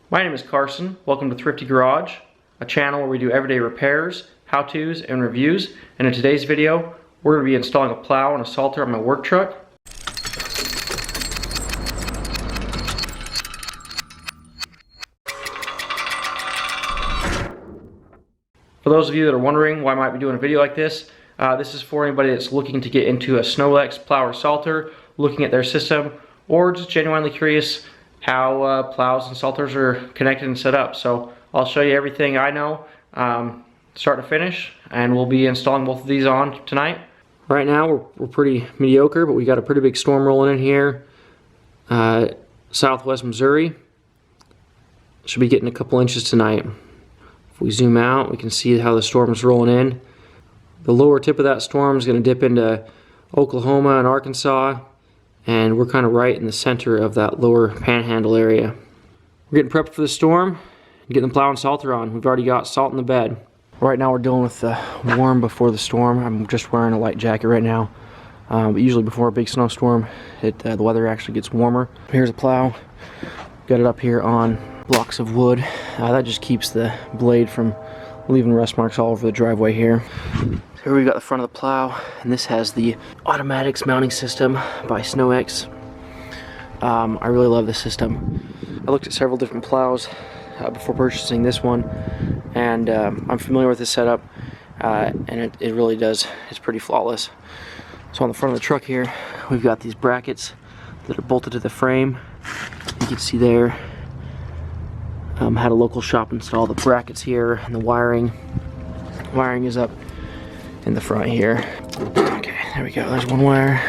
My name is Carson. Welcome to Thrifty Garage, a channel where we do everyday repairs, how-tos, and reviews. And in today's video, we're going to be installing a plow and a salter on my work truck. For those of you that are wondering why I might be doing a video like this, this is for anybody that's looking to get into a SnowEx plow or salter, looking at their system, or just genuinely curious how plows and salters are connected and set up. So I'll show you everything I know, start to finish, and we'll be installing both of these on tonight. Right now we're pretty mediocre, but we got a pretty big storm rolling in here. Southwest Missouri. Should be getting a couple inches tonight. If we zoom out, we can see how the storm is rolling in. The lower tip of that storm is going to dip into Oklahoma and Arkansas, and we're kind of right in the center of that lower panhandle area. We're getting prepped for the storm and getting the plow and salter on. We've already got salt in the bed. Right now we're dealing with the warm before the storm. I'm just wearing a light jacket right now. But usually before a big snowstorm, the weather actually gets warmer. Here's a plow. Got it up here on blocks of wood. That just keeps the blade from leaving rust marks all over the driveway here. Here we've got the front of the plow, and this has the Automatixx mounting system by SnowEx. I really love this system. I looked at several different plows before purchasing this one, and I'm familiar with this setup, and it really does. It's pretty flawless. So on the front of the truck here, we've got these brackets that are bolted to the frame. You can see there. Had a local shop install the brackets here, and the wiring. Wiring is up in the front here. Okay, there we go. There's one wire.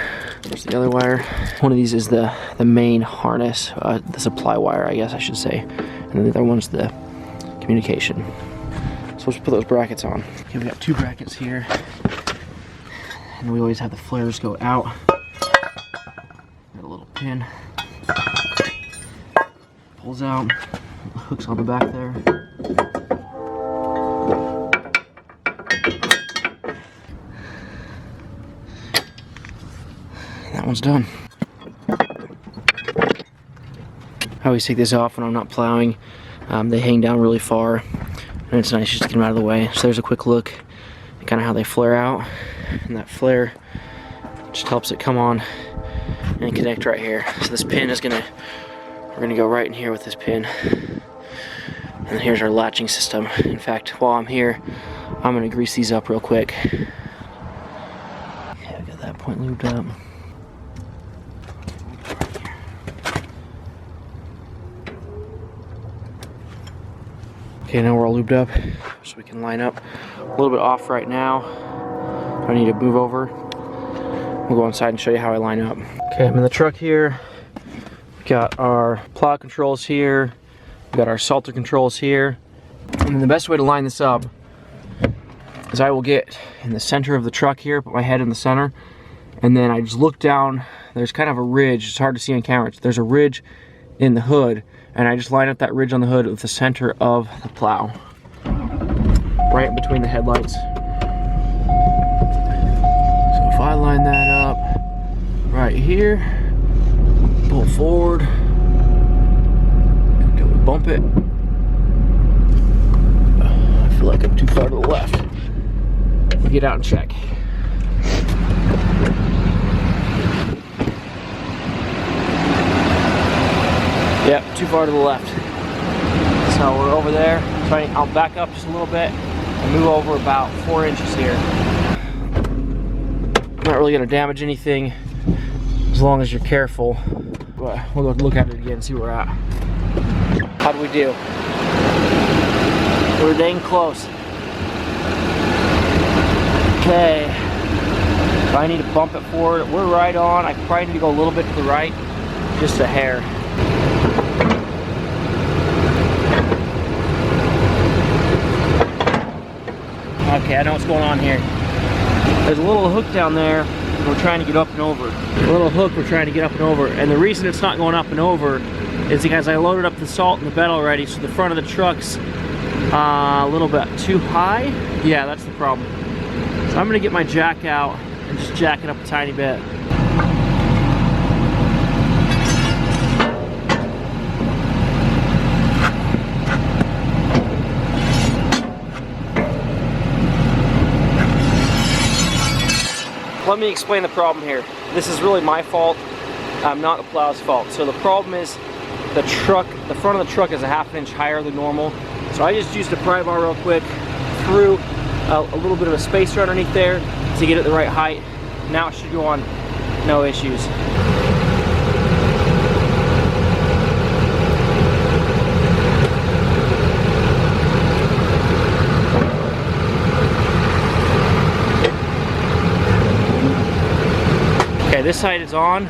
There's the other wire. One of these is the main harness, the supply wire, I guess I should say, and then the other one's the communication. So let's put those brackets on. Okay, we got two brackets here, and we always have the flares go out. Got a little pin. Pulls out. Hooks on the back there. That one's done. I always take this off when I'm not plowing. They hang down really far, and it's nice just to get them out of the way. So there's a quick look at kind of how they flare out, and that flare just helps it come on and connect right here. So this pin is we're gonna go right in here with this pin. And here's our latching system. In fact, while I'm here, I'm gonna grease these up real quick. Okay, I got that point lubed up. Okay, now we're all lubed up, so we can line up. A little bit off right now. I need to move over. We'll go inside and show you how I line up. Okay, I'm in the truck here. We got our plow controls here. We got our salter controls here. And then the best way to line this up is I will get in the center of the truck here, put my head in the center, and then I just look down. There's kind of a ridge. It's hard to see on camera. There's a ridge in the hood, and I just line up that ridge on the hood with the center of the plow, right in between the headlights. So if I line that up right here, pull forward, bump it. I feel like I'm too far to the left. We'll get out and check. Yep, too far to the left. So we're over there. I'll back up just a little bit and move over about 4 inches here. Not really going to damage anything as long as you're careful. But we'll go look at it again and see where we're at. How do we do? We're dang close. Okay. If I need to bump it forward, we're right on. I probably need to go a little bit to the right, just a hair. Okay, I know what's going on here. There's a little hook down there we're trying to get up and over. A little hook we're trying to get up and over. And the reason it's not going up and over is because I loaded up the salt and the bed already, so the front of the truck's a little bit too high. Yeah, that's the problem. So I'm gonna get my jack out and just jack it up a tiny bit. let me explain the problem here. This is really my fault, not the plow's fault. So the problem is the front of the truck is a ½ inch higher than normal. So I just used a pry bar real quick, threw a little bit of a spacer underneath there to get it the right height. Now it should go on, no issues. Okay, this side is on,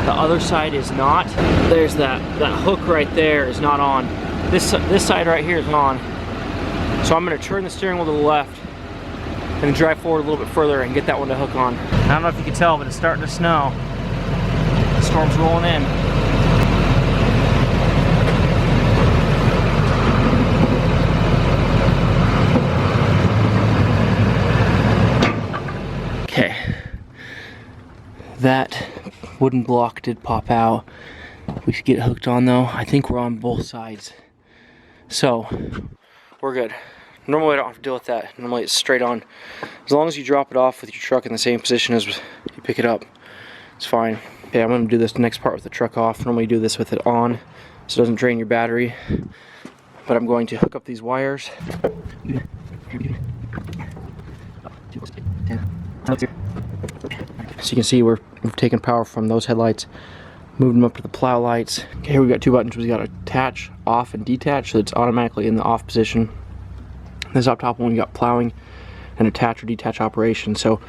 the other side is not. There's that hook right there is not on. This side right here is on. So I'm going to turn the steering wheel to the left and drive forward a little bit further and get that one to hook on. I don't know if you can tell, but it's starting to snow. The storm's rolling in. Okay. That wooden block did pop out. We should get it hooked on though. I think we're on both sides. So, we're good. Normally I don't have to deal with that. Normally it's straight on. As long as you drop it off with your truck in the same position as you pick it up, it's fine. Okay, I'm going to do this next part with the truck off. Normally you do this with it on so it doesn't drain your battery. But I'm going to hook up these wires. So you can see we've taken power from those headlights, moved them up to the plow lights. Okay, here we've got two buttons. We've got attach, off, and detach, so it's automatically in the off position. This up top one, we got plowing and attach or detach operation. So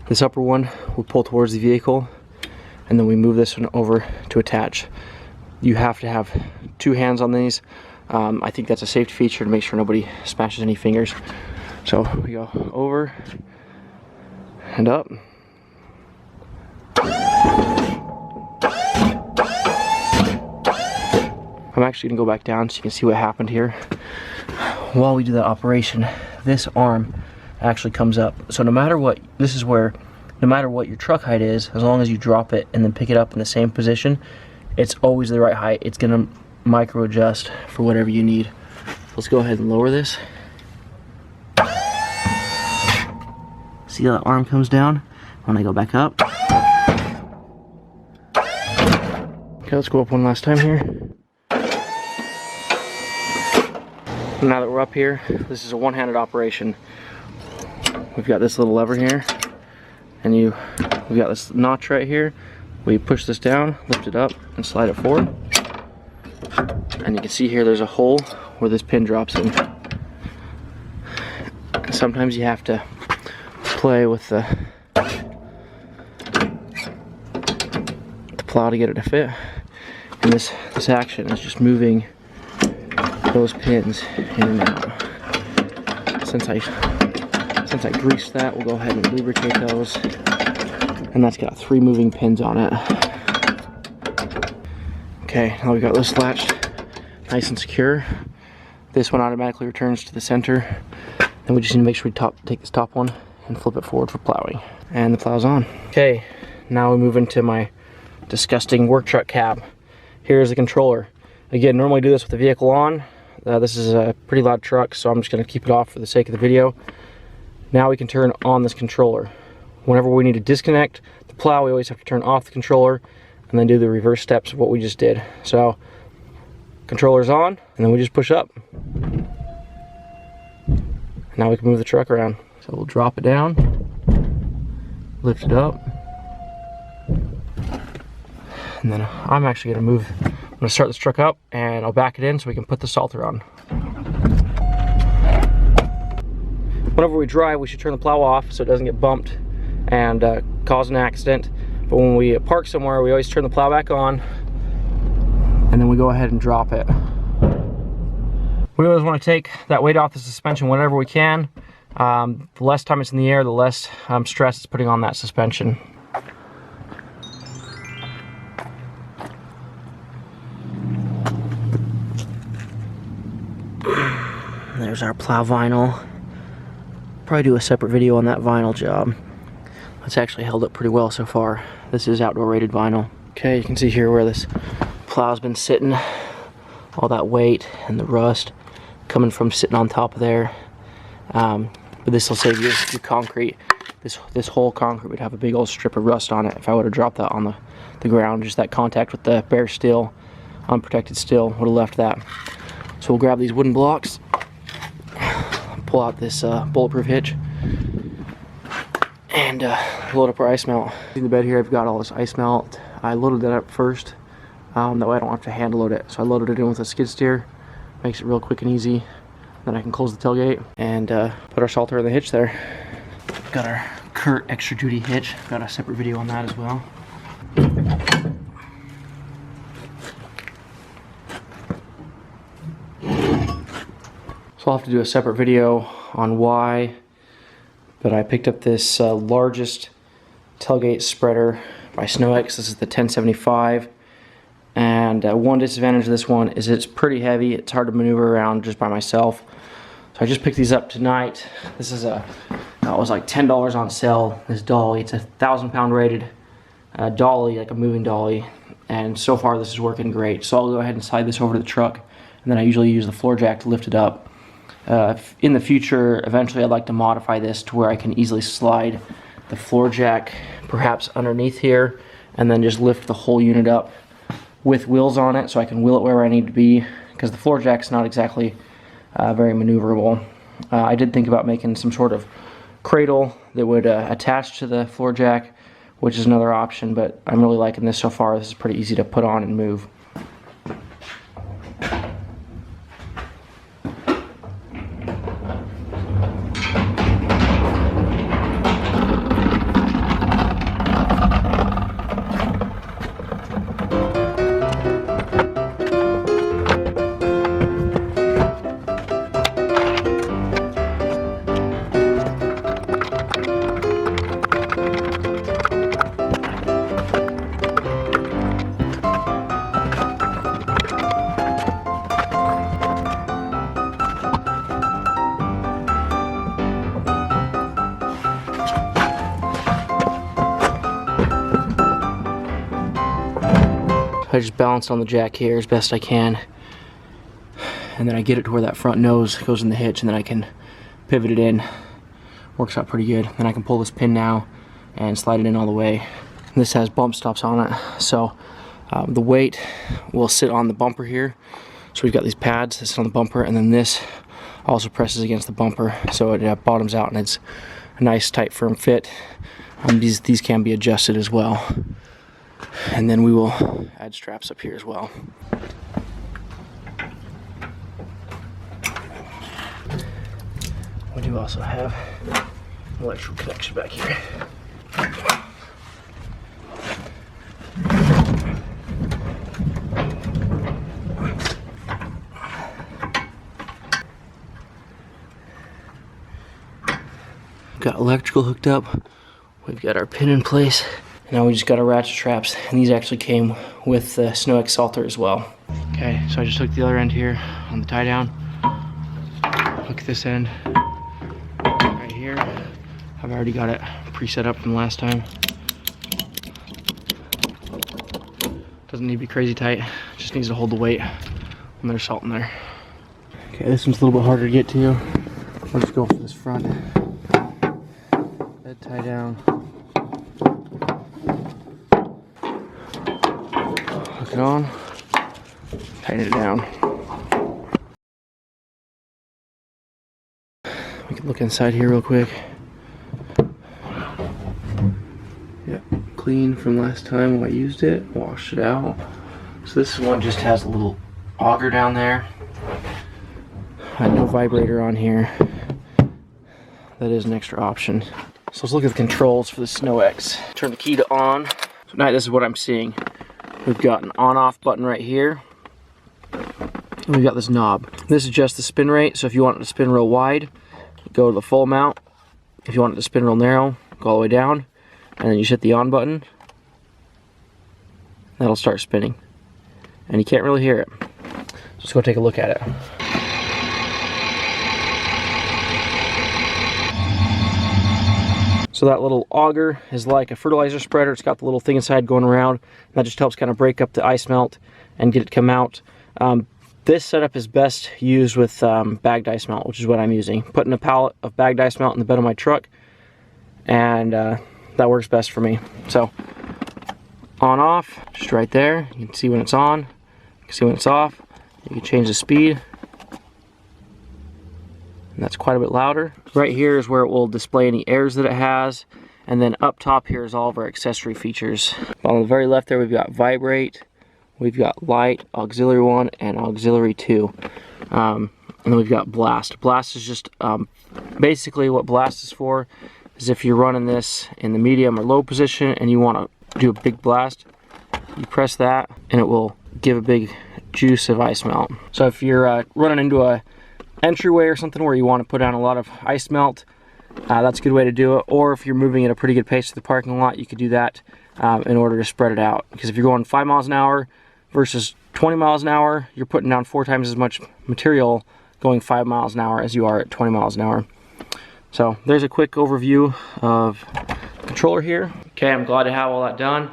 this upper one will pull towards the vehicle, and then we move this one over to attach. You have to have two hands on these. I think that's a safety feature to make sure nobody smashes any fingers. So we go over and up. I'm actually gonna go back down so you can see what happened here. While we do that operation, this arm actually comes up. So no matter what, this is where, no matter what your truck height is, as long as you drop it and then pick it up in the same position, it's always the right height. It's gonna micro adjust for whatever you need. Let's go ahead and lower this. See how that arm comes down when I go back up? Okay, let's go up one last time here. Now that we're up here, this is a one-handed operation. We've got this little lever here, and we've got this notch right here. We push this down, lift it up, and slide it forward. And you can see here there's a hole where this pin drops in. Sometimes you have to play with the plow to get it to fit. And this action is just moving those pins in and out. Since I greased that, we'll go ahead and lubricate those. And that's got 3 moving pins on it. Okay, now we've got this latch nice and secure. This one automatically returns to the center. Then we just need to make sure we take this top one and flip it forward for plowing. And the plow's on. Okay, now we move into my disgusting work truck cab. Here's the controller. Again, normally do this with the vehicle on. This is a pretty loud truck, so I'm just going to keep it off for the sake of the video. Now we can turn on this controller. Whenever we need to disconnect the plow, we always have to turn off the controller and then do the reverse steps of what we just did. So, controller's on, and then we just push up. Now we can move the truck around. So we'll drop it down, lift it up, and then I'm actually going to move. I'm going to start this truck up and I'll back it in so we can put the salter on. Whenever we drive, we should turn the plow off so it doesn't get bumped and cause an accident. But when we park somewhere, we always turn the plow back on and then we go ahead and drop it. We always want to take that weight off the suspension whenever we can. The less time it's in the air, the less stress it's putting on that suspension. There's our plow vinyl. Probably do a separate video on that vinyl job. It's actually held up pretty well so far. This is outdoor rated vinyl. Okay, you can see here where this plow's been sitting. All that weight and the rust coming from sitting on top of there. But this will save your concrete. this whole concrete would have a big old strip of rust on it if I would have dropped that on the ground. Just that contact with the bare steel, unprotected steel, would have left that. So we'll grab these wooden blocks, pull out this bulletproof hitch, and load up our ice melt. In the bed here, I've got all this ice melt. I loaded that up first, that way I don't have to hand load it. So I loaded it in with a skid steer, makes it real quick and easy. Then I can close the tailgate and put our salter in the hitch there. Got our Kurt extra duty hitch. Got a separate video on that as well. So I'll have to do a separate video on why, but I picked up this largest tailgate spreader by SnowEx. This is the 1075. And one disadvantage of this one is it's pretty heavy. It's hard to maneuver around just by myself. So I just picked these up tonight. This is it was like $10 on sale, this dolly. It's a 1,000-pound rated dolly, like a moving dolly. And so far this is working great. So I'll go ahead and slide this over to the truck. And then I usually use the floor jack to lift it up. In the future, eventually I'd like to modify this to where I can easily slide the floor jack perhaps underneath here and then just lift the whole unit up with wheels on it so I can wheel it where I need to be, because the floor jack's not exactly very maneuverable. I did think about making some sort of cradle that would attach to the floor jack, which is another option, but I'm really liking this so far. This is pretty easy to put on and move. I just balance on the jack here as best I can, and then I get it to where that front nose goes in the hitch, and then I can pivot it in. Works out pretty good. Then I can pull this pin now and slide it in all the way. This has bump stops on it, so the weight will sit on the bumper here. So we've got these pads that sit on the bumper, and then this also presses against the bumper, so it bottoms out and it's a nice tight firm fit. These can be adjusted as well. And then we will add straps up here as well. We do also have an electrical connection back here. Got electrical hooked up. We've got our pin in place. Now we just got our ratchet straps, and these actually came with the SnowEx Salter as well. Okay, so I just took the other end here on the tie down. Hook this end right here. I've already got it pre-set up from last time. Doesn't need to be crazy tight, just needs to hold the weight when there's salt in there. Okay, this one's a little bit harder to get to. I'll just go for this front. Bed tie down. Hook it on, tighten it down. We can look inside here real quick. Yep, clean from last time I used it, washed it out. So this one just has a little auger down there. No vibrator on here. That is an extra option. So let's look at the controls for the SnowEx. Turn the key to on. So now this is what I'm seeing. We've got an on-off button right here. And we've got this knob. This adjusts the spin rate, so if you want it to spin real wide, go to the full amount. If you want it to spin real narrow, go all the way down. And then you hit the on button. That'll start spinning. And you can't really hear it. So let's go take a look at it. So that little auger is like a fertilizer spreader. It's got the little thing inside going around. That just helps kind of break up the ice melt and get it to come out. This setup is best used with bagged ice melt, which is what I'm using. Putting a pallet of bagged ice melt in the bed of my truck, and that works best for me. So on off, just right there. You can see when it's on, you can see when it's off. You can change the speed, and that's quite a bit louder. Right here is where it will display any errors that it has, and then up top here is all of our accessory features. On the very left there we've got vibrate, we've got light, auxiliary 1 and auxiliary 2, and then we've got blast. Blast is just basically what blast is for is if you're running this in the medium or low position and you want to do a big blast, you press that and it will give a big juice of ice melt. So if you're running into a entryway or something where you want to put down a lot of ice melt, that's a good way to do it. Or if you're moving at a pretty good pace to the parking lot, you could do that in order to spread it out. Because if you're going 5 miles an hour versus 20 miles an hour, you're putting down 4 times as much material going 5 miles an hour as you are at 20 miles an hour. So there's a quick overview of the controller here. Okay, I'm glad to have all that done.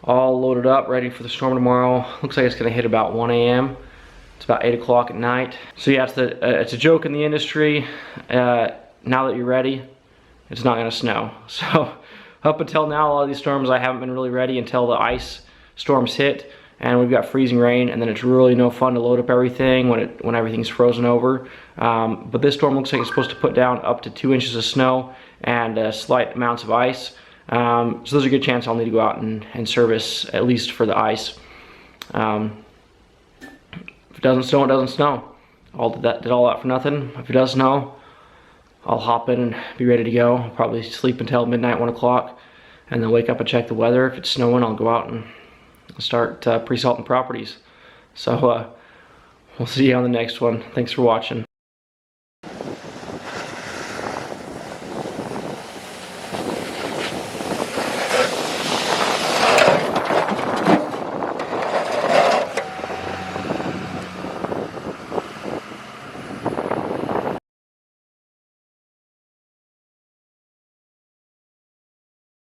All loaded up, ready for the storm tomorrow. Looks like it's gonna hit about 1 a.m. It's about 8 o'clock at night. So yeah, it's a joke in the industry. Now that you're ready, it's not gonna snow. So up until now, a lot of these storms, I haven't been really ready until the ice storms hit and we've got freezing rain, and then it's really no fun to load up everything when everything's frozen over. But this storm looks like it's supposed to put down up to 2 inches of snow and slight amounts of ice. So there's a good chance I'll need to go out and service, at least for the ice. If it doesn't snow, it doesn't snow. Did all that for nothing. If it does snow, I'll hop in and be ready to go. I'll probably sleep until midnight, 1 o'clock, and then wake up and check the weather. If it's snowing, I'll go out and start pre-salting properties. So we'll see you on the next one. Thanks for watching.